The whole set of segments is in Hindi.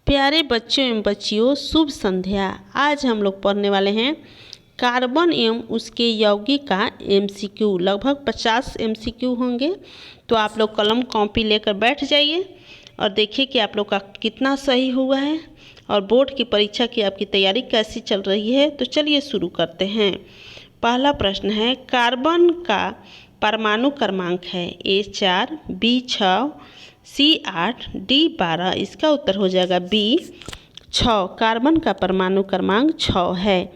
प्यारे बच्चों एवं बच्चियों, शुभ संध्या। आज हम लोग पढ़ने वाले हैं कार्बन एवं उसके यौगिक का एमसीक्यू। लगभग 50 एमसीक्यू होंगे। तो आप लोग कलम कॉपी लेकर बैठ जाइए और देखिए कि आप लोग का कितना सही हुआ है और बोर्ड की परीक्षा की आपकी तैयारी कैसी चल रही है। तो चलिए शुरू करते हैं। पहला प्रश्न है, कार्बन का परमाणु क्रमांक है A4, B6, C8, D12। इसका उत्तर हो जाएगा B6। कार्बन का परमाणु क्रमांक 6 है।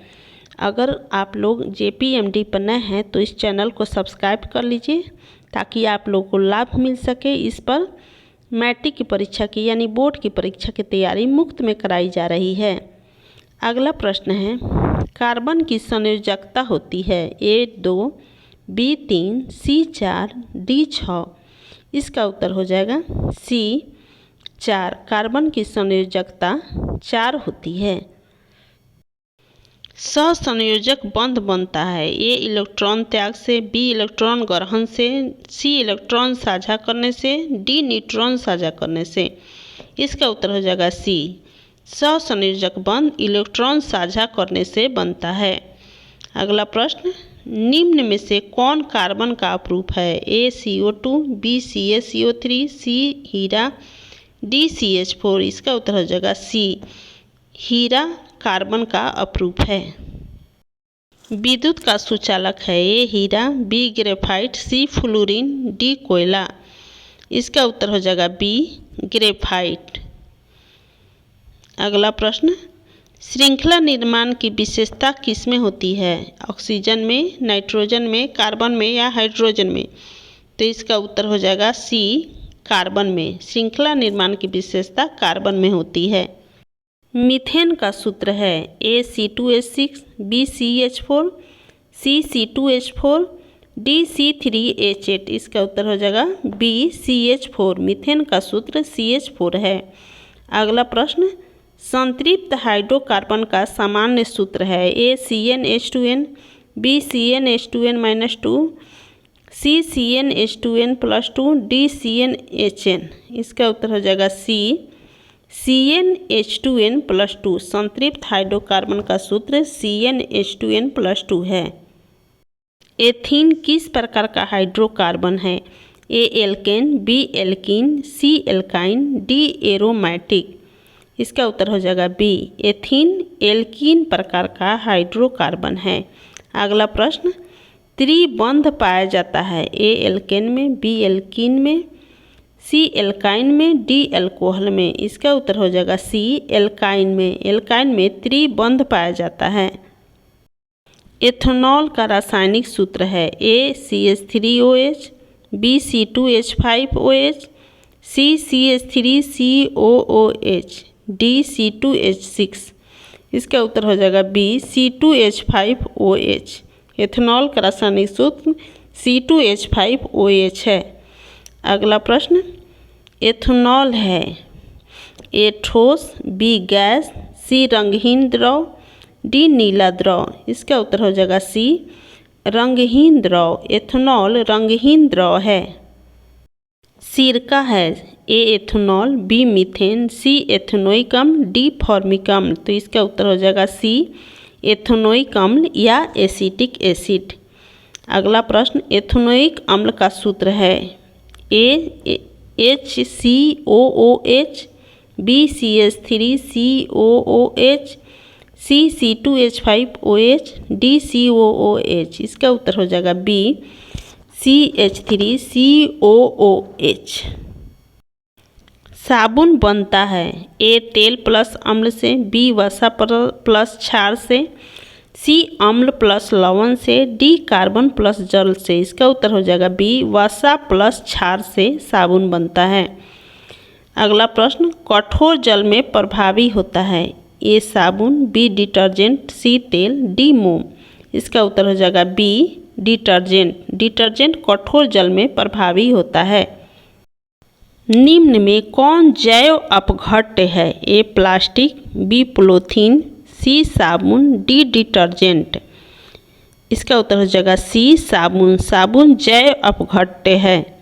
अगर आप लोग JPMD पर नए हैं तो इस चैनल को सब्सक्राइब कर लीजिए ताकि आप लोगों को लाभ मिल सके। इस पर मैट्रिक की परीक्षा की यानी बोर्ड की परीक्षा की तैयारी मुफ्त में कराई जा रही है। अगला प्रश्न है, कार्बन की संयोजकता होती है A2, B3, C4, D6। इसका उत्तर हो जाएगा C4। कार्बन की संयोजकता 4 होती है। सहसंयोजक बंध बनता है A इलेक्ट्रॉन त्याग से, B इलेक्ट्रॉन ग्रहण से, C इलेक्ट्रॉन साझा करने से, D न्यूट्रॉन साझा करने से। इसका उत्तर हो जाएगा C। सहसंयोजक बंध इलेक्ट्रॉन साझा करने से बनता है। अगला प्रश्न, निम्न में से कौन कार्बन का अपरूप है A CO2, B CaCO3, C Heera, D CH4। इसका उत्तर हो जाएगा C। हीरा कार्बन का अपरूप है। विद्युत का सुचालक है A हीरा, B graphite, C fluorine, D कोयला। इसका उत्तर हो जाएगा B ग्रेफाइट। अगला प्रश्न, श्रृंखला निर्माण की विशेषता किसमें होती है? ऑक्सीजन में, नाइट्रोजन में, कार्बन में या हाइड्रोजन में? तो इसका उत्तर हो जाएगा C कार्बन में। श्रृंखला निर्माण की विशेषता कार्बन में होती है। मीथेन का सूत्र है A C2H6, B CH4, C C2H4, D C3H8। इसका उत्तर हो जाएगा B CH4। मीथेन का सूत्र CH4 है। अगला प्रश्न, संतृप्त हाइड्रोकार्बन का सामान्य सूत्र है A CnH2n, B CnH2n-2, C CnH2n+2, D CnHn। इसका उत्तर हो जाएगा C CnH2n+2। संतृप्त हाइड्रोकार्बन का सूत्र CnH2n+2 है। एथीन किस प्रकार का हाइड्रोकार्बन है? A alkane, B alkene, C alkyne, D aromatic. इसका उत्तर हो जाएगा B। एथीन एल्कीन प्रकार का हाइड्रोकार्बन है। अगला प्रश्न, त्रिबंध पाया जाता है A एल्केन में, B एल्कीन में, C एल्काइन में, D अल्कोहल में। इसका उत्तर हो जाएगा C एल्काइन में। एल्काइन में त्रिबंध पाया जाता है। एथेनॉल का रासायनिक सूत्र है A CH3OH, B C2H5OH, C CH3COOH, D C2H6। इसका उत्तर हो जाएगा B C2H5OH। एथेनॉल का रासायनिक सूत्र C2H5OH है। अगला प्रश्न, एथेनॉल है A ठोस, B गैस, C रंगहीन द्रव, D नीला द्रव। इसका उत्तर हो जाएगा C रंगहीन द्रव। एथेनॉल रंगहीन द्रव है। सिरका है A ethanol, B methane, C ethanoic अम्ल, D फॉर्मिक अम्ल। तो इसका उत्तर हो जाएगा C एथेनोइक अम्ल या एसिटिक एसिड। अगला प्रश्न, एथेनोइक अम्ल का सूत्र है A HCOOH, B CH3COOH, C C2H5OH, D COOH। इसका उत्तर हो जाएगा B CH3COOH। साबुन बनता है A तेल प्लस अम्ल से, B वसा प्लस क्षार से, C अम्ल प्लस लवण से, D कार्बन प्लस जल से। इसका उत्तर हो जाएगा B वसा प्लस क्षार से साबुन बनता है। अगला प्रश्न, कठोर जल में प्रभावी होता है A साबुन, B डिटर्जेंट, C तेल, D मोम। इसका उत्तर हो जाएगा B डिटर्जेंट। डिटर्जेंट कठोर जल में प्रभावी होता है। निम्न में कौन जैव अपघट्य है A plastic, B polythene, C साबुन, D डिटर्जेंट। इसका उत्तर हो जाएगा C साबुन। साबुन जैव अपघट्य है।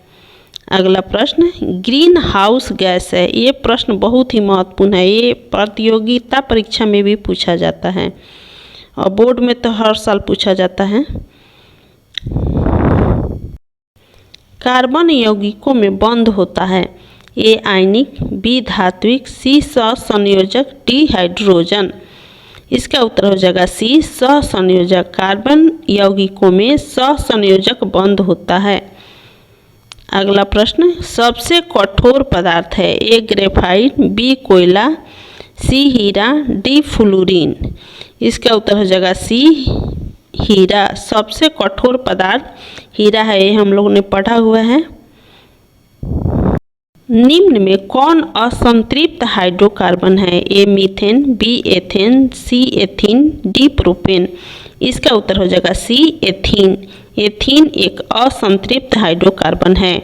अगला प्रश्न, ग्रीन हाउस गैस है, ये प्रश्न बहुत ही महत्वपूर्ण है, ये प्रतियोगिता परीक्षा में भी पूछा जाता है और बोर्ड में तो हर साल पूछा जाता है। कार्बन यौगिकों में बंध होता है, ए आयनिक, बी धात्विक, सी सहसंयोजक, डी हाइड्रोजन। इसका उत्तर हो जाएगा सी सहसंयोजक। कार्बन यौगिकों में सहसंयोजक बंध होता है। अगला प्रश्न, सबसे कठोर पदार्थ है, ए ग्रेफाइट, बी कोयला, सी हीरा, डी फ्लोरीन। इसका उत्तर हो जाएगा सी हीरा। सबसे कठोर पदार्थ हीरा है, ये हम लोगों ने पढ़ा हुआ है। निम्न में कौन असंतृप्त हाइड्रोकार्बन है, A methane, B ethane, C ethene, D propane. इसका उत्तर हो जाएगा सी एथीन। एथीन एक असंतृप्त हाइड्रोकार्बन है।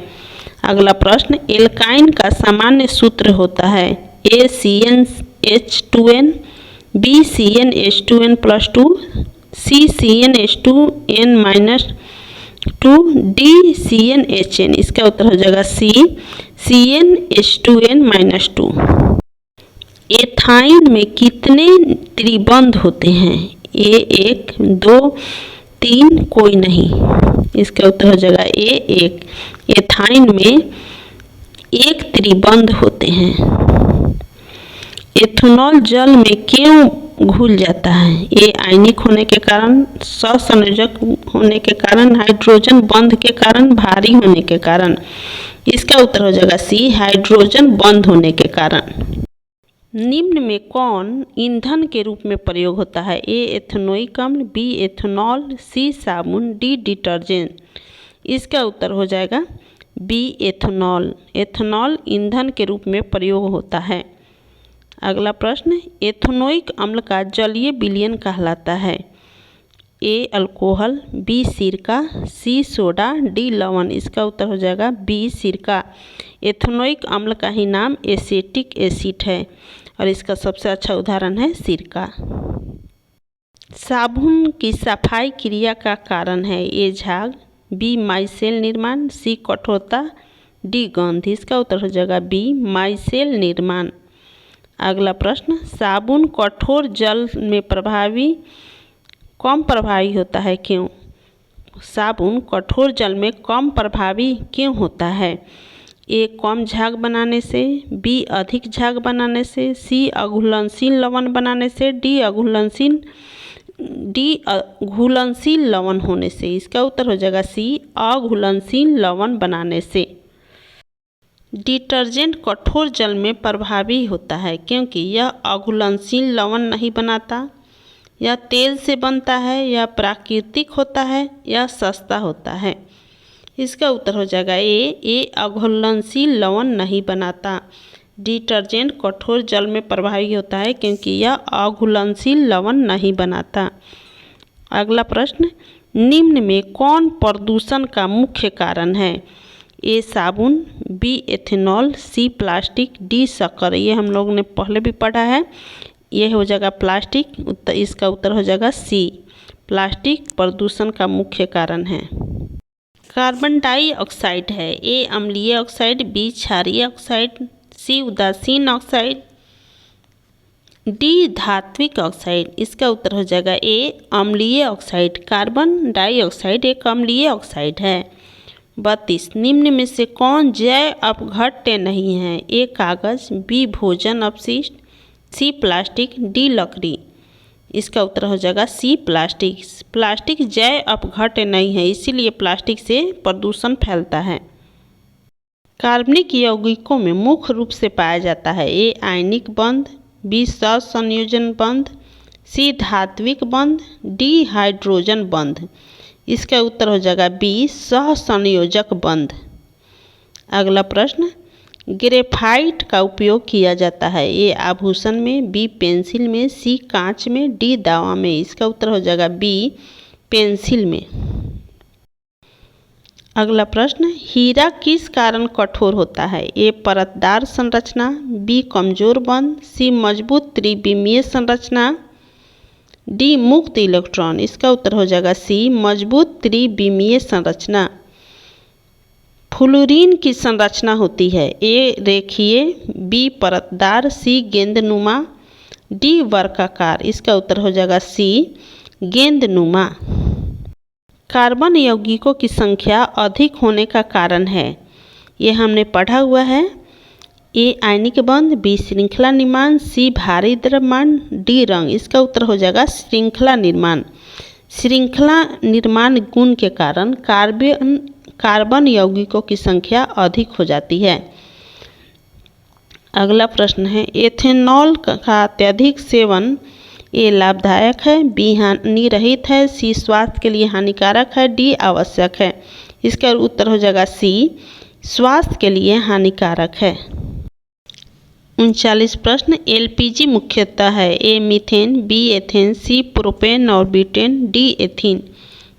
अगला प्रश्न, एल्काइन का सामान्य सूत्र होता है, ए CnH2n, बी CnH2n+2, सी CnH2n-2, डी CnHn। इसका उत्तर हो जाएगा सी CnH2n-2। एथाइन में कितने त्रिबंध होते हैं, ए 1, 2, 3, कोई नहीं। इसका उत्तर हो जाएगा ए 1। एथाइन में 1 त्रिबंध होते हैं। एथेनॉल जल में क्यों घुल जाता है, ए आयनिक होने के कारण, सहसंयोजक होने के कारण, हाइड्रोजन बंध के कारण, भारी होने के कारण। इसका उत्तर हो जाएगा सी हाइड्रोजन बंध होने के कारण। निम्न में कौन ईंधन के रूप में प्रयोग होता है, ए एथेनोइक अम्ल, बी एथेनॉल, सी साबुन, डी डिटर्जेंट। इसका उत्तर हो जाएगा बी एथेनॉल। एथेनॉल ईंधन के रूप में प्रयोग होता है। अगला प्रश्न, एथेनोइक अम्ल का जलीय विलयन कहलाता है, ए अल्कोहल, बी सिरका, सी सोडा, डी लवण। इसका उत्तर हो जाएगा बी सिरका। एथेनोइक अम्ल का ही नाम एसिटिक एसिड है और इसका सबसे अच्छा उदाहरण है सिरका। साबुन की सफाई क्रिया का कारण है, ए झाग, बी माइसेल निर्माण, सी कठोरता, डी गंध। इसका उत्तर हो जाएगा बी माइसेल निर्माण। अगला प्रश्न, साबुन कठोर जल में कम प्रभावी होता है, क्यों? साबुन कठोर जल में कम प्रभावी क्यों होता है, ए कम झाग बनाने से, बी अधिक झाग बनाने से, सी अघुलनशील लवण बनाने से, डी घुलनशील लवण होने से। इसका उत्तर हो जाएगा सी अघुलनशील लवण बनाने से। डिटर्जेंट कठोर जल में प्रभावी होता है क्योंकि यह अघुलनशील लवण नहीं बनाता, यह तेल से बनता है, यह प्राकृतिक होता है, यह सस्ता होता है। इसका उत्तर हो जाएगा ए अघुलनशील लवण नहीं बनाता। डिटर्जेंट कठोर जल में प्रभावी होता है क्योंकि यह अघुलनशील लवण नहीं बनाता। अगला प्रश्न, निम्न में कौन प्रदूषण का मुख्य कारण है, ए साबुन, बी एथेनॉल, सी प्लास्टिक, डी शक्कर। ये हम लोग ने पहले भी पढ़ा है, ये हो जाएगा प्लास्टिक। इसका उत्तर हो जाएगा सी, प्लास्टिक प्रदूषण का मुख्य कारण है। कार्बन डाइऑक्साइड है, ए अम्लीय ऑक्साइड, बी क्षारीय ऑक्साइड, सी उदासीन ऑक्साइड, डी धात्विक ऑक्साइड। इसका उत्तर हो जाएगा ए अम्लीय ऑक्साइड। कार्बन डाइऑक्साइड एक अम्लीय ऑक्साइड है। 32, निम्न में से कौन जैव अपघट्य नहीं है, ए कागज, बी भोजन अपशिष्ट, सी प्लास्टिक, डी लकड़ी। इसका उत्तर हो जाएगा सी प्लास्टिक। प्लास्टिक जैव अपघट्य नहीं है, इसीलिए प्लास्टिक से प्रदूषण फैलता है। कार्बनिक यौगिकों में मुख्य रूप से पाया जाता है, ए आयनिक बंध, बी सहसंयोजन बंध, सी धात्विक बंध, डी हाइड्रोजन बंध। इसका उत्तर हो जाएगा बी सहसंयोजक बंध। अगला प्रश्न, ग्रेफाइट का उपयोग किया जाता है, ए आभूषण में, बी पेंसिल में, सी कांच में, डी दावा में। इसका उत्तर हो जाएगा बी पेंसिल में। अगला प्रश्न, हीरा किस कारण कठोर होता है, ए परतदार संरचना, बी कमजोर बंध, सी मजबूत त्रिविमीय संरचना, डी मुक्त इलेक्ट्रॉन। इसका उत्तर हो जाएगा सी मजबूत त्रिविमीय संरचना। फ्लोरीन की संरचना होती है? ए रेखीय, बी परतदार, सी गेंदनुमा, डी वर्गाकार। इसका उत्तर हो जाएगा सी गेंदनुमा। कार्बन यौगिकों की संख्या अधिक होने का कारण है? ये हमने पढ़ा हुआ है। ए आयनिक बंध, बी श्रृंखला निर्माण, सी भारी द्रव्यमान, डी रंग। इसका उत्तर हो जाएगा श्रृंखला निर्माण। श्रृंखला निर्माण गुण के कारण कार्बन यौगिकों की संख्या अधिक हो जाती है। अगला प्रश्न है, एथेनॉल का अत्यधिक सेवन ए लाभदायक है, बी हानि रहित है, सी स्वास्थ्य के लिए हानिकारक है, डी आवश्यक है। इसका उत्तर हो जाएगा सी स्वास्थ्य के लिए हानिकारक है। 39 प्रश्न, एलपीजी मुख्यतः है? A methane, B ethane, C propane और ब्यूटेन, डी एथीन।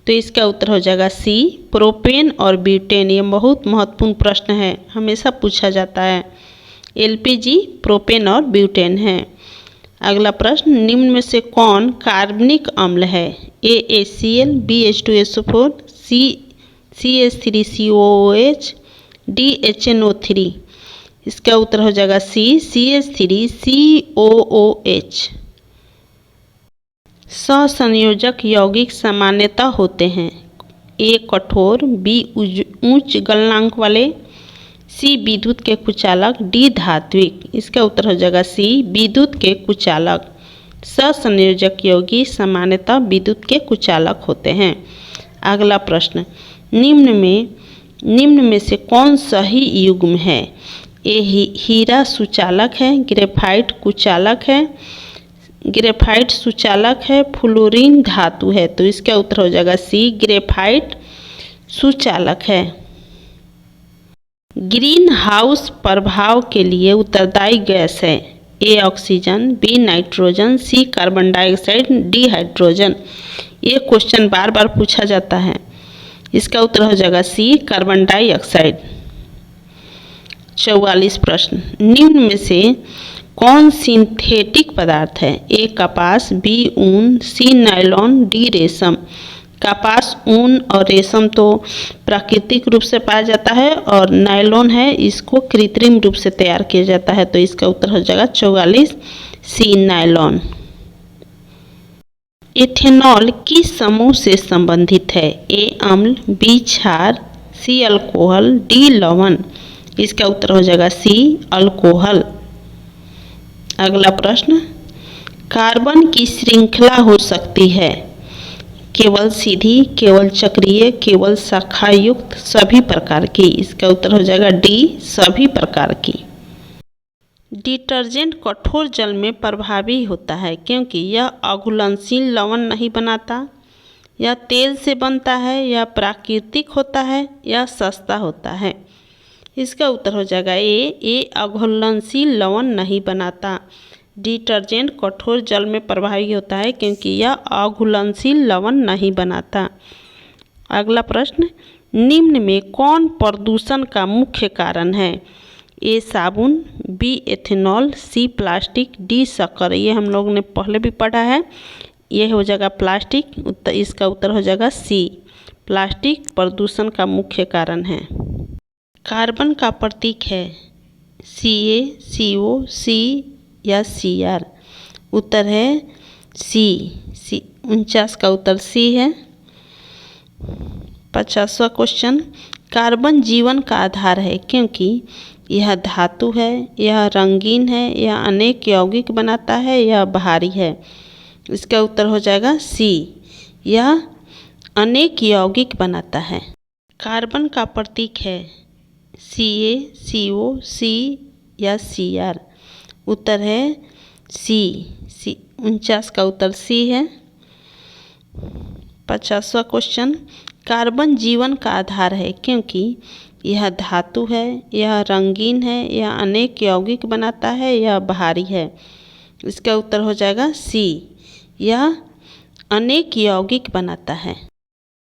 तो इसका उत्तर हो जाएगा सी प्रोपेन और ब्यूटेन। ये बहुत महत्वपूर्ण प्रश्न है, हमेशा पूछा जाता है। एलपीजी प्रोपेन और ब्यूटेन है। अगला प्रश्न, निम्न में से कौन कार्बनिक अम्ल है? ए HCl, बी H2SO4, सी CH3COOH, डी HNO3। इसका उत्तर हो जाएगा सी CH3COOH। सहसंयोजक यौगिक सामान्यतः होते हैं? ए कठोर, बी उच्च गलनांक वाले, सी विद्युत के कुचालक, डी धात्विक। इसका उत्तर हो जाएगा सी विद्युत के कुचालक। सहसंयोजक यौगिक सामान्यतः विद्युत के कुचालक होते हैं। अगला प्रश्न, निम्न में से कौन सही युग्म है? ए हीरा सुचालक है, ग्रेफाइट कुचालक है, ग्रेफाइट सुचालक है, फ्लोरीन धातु है। तो इसका उत्तर हो जाएगा सी ग्रेफाइट सुचालक है। ग्रीन हाउस प्रभाव के लिए उत्तरदायी गैस है? A oxygen, B nitrogen, C carbon dioxide, D hydrogen. ये क्वेश्चन बार बार पूछा जाता है। इसका उत्तर हो जाएगा सी कार्बन डाइऑक्साइड। 44 प्रश्न, निम्न में से कौन सिंथेटिक पदार्थ है? ए कपास, बी ऊन, सी नायलॉन, डी रेशम। कपास, ऊन और रेशम तो प्राकृतिक रूप से पाया जाता है और नायलॉन है, इसको कृत्रिम रूप से तैयार किया जाता है। तो इसका उत्तर हो जाएगा 44 सी नायलॉन। एथेनॉल किस समूह से संबंधित है? ए अम्ल, बी क्षार, सी अल्कोहल, डी लवण। इसका उत्तर हो जाएगा सी अल्कोहल। अगला प्रश्न, कार्बन की श्रृंखला हो सकती है? केवल सीधी, केवल चक्रीय, केवल शाखायुक्त, सभी प्रकार की। इसका उत्तर हो जाएगा डी सभी प्रकार की। डिटर्जेंट कठोर जल में प्रभावी होता है क्योंकि यह अघुलनशील लवण नहीं बनाता, यह तेल से बनता है, यह प्राकृतिक होता है, यह सस्ता होता है। इसका उत्तर हो जाएगा ए अघुलनशील लवण नहीं बनाता। डिटर्जेंट कठोर जल में प्रभावी होता है क्योंकि यह अघुलनशील लवण नहीं बनाता। अगला प्रश्न, निम्न में कौन प्रदूषण का मुख्य कारण है? ए साबुन, बी एथेनॉल, सी प्लास्टिक, डी शक्कर। ये हम लोग ने पहले भी पढ़ा है, ये हो जाएगा प्लास्टिक। इसका उत्तर हो जाएगा सी प्लास्टिक प्रदूषण का मुख्य कारण है। कार्बन का प्रतीक है Ca, CO, C या Cr। उत्तर है सी 49 का उत्तर सी है। 50वां क्वेश्चन, कार्बन जीवन का आधार है क्योंकि यह धातु है, यह रंगीन है, यह अनेक यौगिक बनाता है, यह भारी है। इसका उत्तर हो जाएगा सी, यह अनेक यौगिक बनाता है। कार्बन का प्रतीक है Ca, CO, C या Cr। उत्तर है सी 49 का उत्तर सी है। 50वां क्वेश्चन, कार्बन जीवन का आधार है क्योंकि यह धातु है, यह रंगीन है, यह अनेक यौगिक बनाता है, यह भारी है। इसका उत्तर हो जाएगा सी, यह अनेक यौगिक बनाता है।